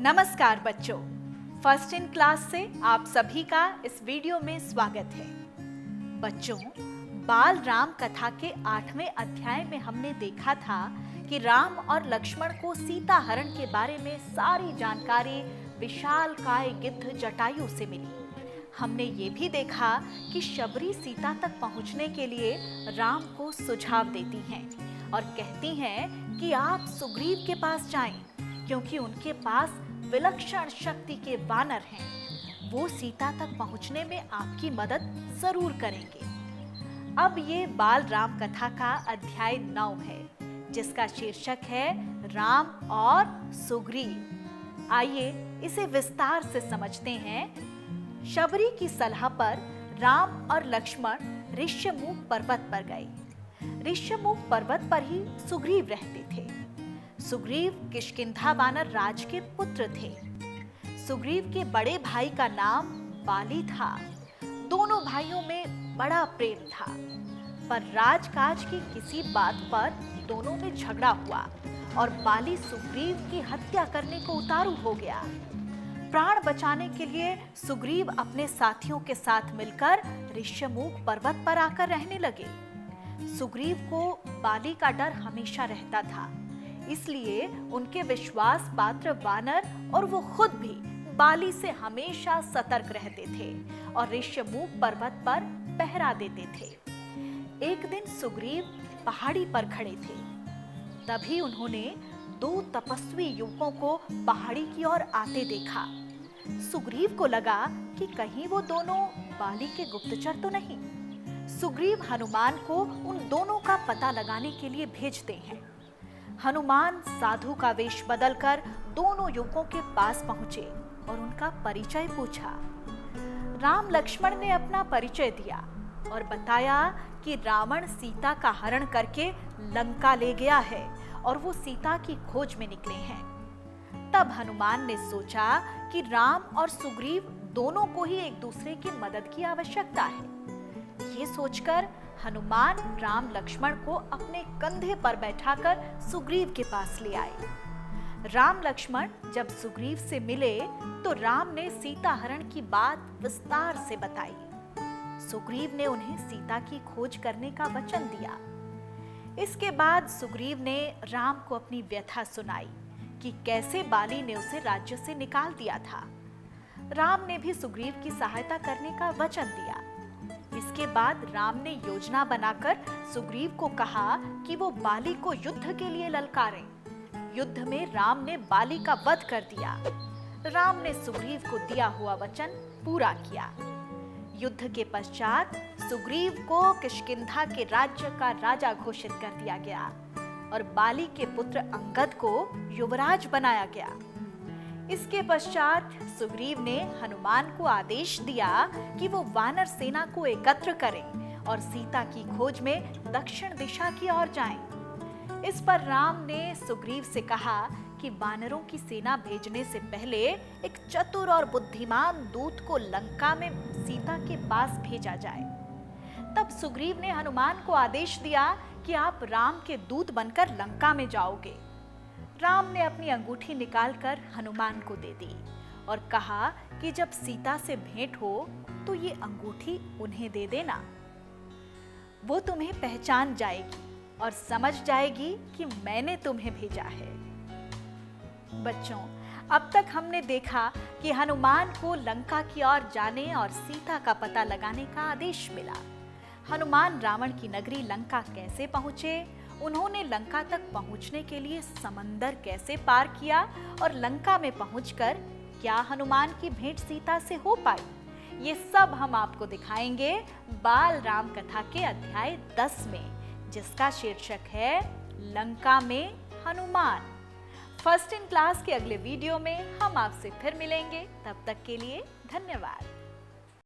नमस्कार बच्चों, first in class से आप सभी का इस वीडियो में स्वागत है। बच्चों, बाल राम कथा के 8वें अध्याय में हमने देखा था कि राम और लक्ष्मण को सीता हरण के बारे में सारी जानकारी विशालकाय गिद्ध जटायु से मिली। हमने ये भी देखा कि शबरी सीता तक पहुंचने के लिए राम को सुझाव देती हैं और कहती हैं कि आप सुग्रीव के पास जाएं, क्योंकि उनके पास विलक्षण शक्ति के वानर हैं। वो सीता तक पहुंचने में आपकी मदद जरूर करेंगे। अब ये बाल राम कथा का अध्याय 9 है, जिसका शीर्षक है राम और सुग्रीव। आइए इसे विस्तार से समझते हैं। शबरी की सलाह पर राम और लक्ष्मण ऋष्यमुख पर्वत पर गए। ऋष्यमुख पर्वत पर ही सुग्रीव रहते थे। सुग्रीव किष्किंधा वानर राज के पुत्र थे। सुग्रीव के बड़े भाई का नाम बाली था। दोनों भाइयों में बड़ा प्रेम था, पर राजकाज की किसी बात पर दोनों में झगड़ा हुआ और बाली सुग्रीव की हत्या करने को उतारू हो गया। प्राण बचाने के लिए सुग्रीव अपने साथियों के साथ मिलकर ऋष्यमुख पर्वत पर आकर रहने लगे। सुग्रीव को बाली का डर हमेशा रहता था, इसलिए उनके विश्वास पात्र वानर और वो खुद भी बाली से हमेशा सतर्क रहते थे और ऋष्यमुख पर्वत पर पहरा देते थे। एक दिन सुग्रीव पहाड़ी पर खड़े थे। तभी उन्होंने 2 तपस्वी युवकों को पहाड़ी की ओर आते देखा। सुग्रीव को लगा कि कहीं वो दोनों बाली के गुप्तचर तो नहीं। सुग्रीव हनुमान को उन दोनों का पता लगाने के लिए भेजते हैं। हनुमान साधु का वेश बदलकर दोनों युवकों के पास पहुंचे और उनका परिचय पूछा। राम लक्ष्मण ने अपना परिचय दिया और बताया कि रावण सीता का हरण करके लंका ले गया है और वो सीता की खोज में निकले हैं। तब हनुमान ने सोचा कि राम और सुग्रीव दोनों को ही एक दूसरे की मदद की आवश्यकता है। ये सोचकर हनुमान राम लक्ष्मण को अपने कंधे पर बैठाकर सुग्रीव के पास ले आए। राम लक्ष्मण जब सुग्रीव से मिले तो राम ने सीता हरण की बात विस्तार से बताई। सुग्रीव ने उन्हें सीता की खोज करने का वचन दिया। इसके बाद सुग्रीव ने राम को अपनी व्यथा सुनाई कि कैसे बाली ने उसे राज्य से निकाल दिया था। राम ने भी सुग्रीव की सहायता करने का वचन दिया। इसके बाद राम ने योजना बनाकर सुग्रीव को कहा कि वो बाली को युद्ध के लिए ललकारें। युद्ध में राम ने बाली का वध कर दिया। राम ने सुग्रीव को दिया हुआ वचन पूरा किया। युद्ध के पश्चात सुग्रीव को किष्किंधा के राज्य का राजा घोषित कर दिया गया और बाली के पुत्र अंगद को युवराज बनाया गया। इसके पश्चात सुग्रीव ने हनुमान को आदेश दिया कि वो वानर सेना को एकत्र करें और सीता की खोज में दक्षिण दिशा की ओर जाएं। इस पर राम ने सुग्रीव से कहा कि वानरों की सेना भेजने से पहले एक चतुर और बुद्धिमान दूत को लंका में सीता के पास भेजा जाए। तब सुग्रीव ने हनुमान को आदेश दिया कि आप राम के दूत बनकर लंका में जाओगे। राम ने अपनी अंगूठी निकालकर हनुमान को दे दी और कहा कि जब सीता से भेंट हो तो ये अंगूठी उन्हें दे देना। वो तुम्हें पहचान जाएगी और समझ जाएगी कि मैंने तुम्हें भेजा है। बच्चों, अब तक हमने देखा कि हनुमान को लंका की ओर जाने और सीता का पता लगाने का आदेश मिला। हनुमान रावण की नगरी लंका कैसे पहुंचे, उन्होंने लंका तक पहुंचने के लिए समंदर कैसे पार किया और लंका में पहुंचकर क्या हनुमान की भेंट सीता से हो पाई, ये सब हम आपको दिखाएंगे बाल राम कथा के अध्याय 10 में, जिसका शीर्षक है लंका में हनुमान। फर्स्ट इन क्लास के अगले वीडियो में हम आपसे फिर मिलेंगे। तब तक के लिए धन्यवाद।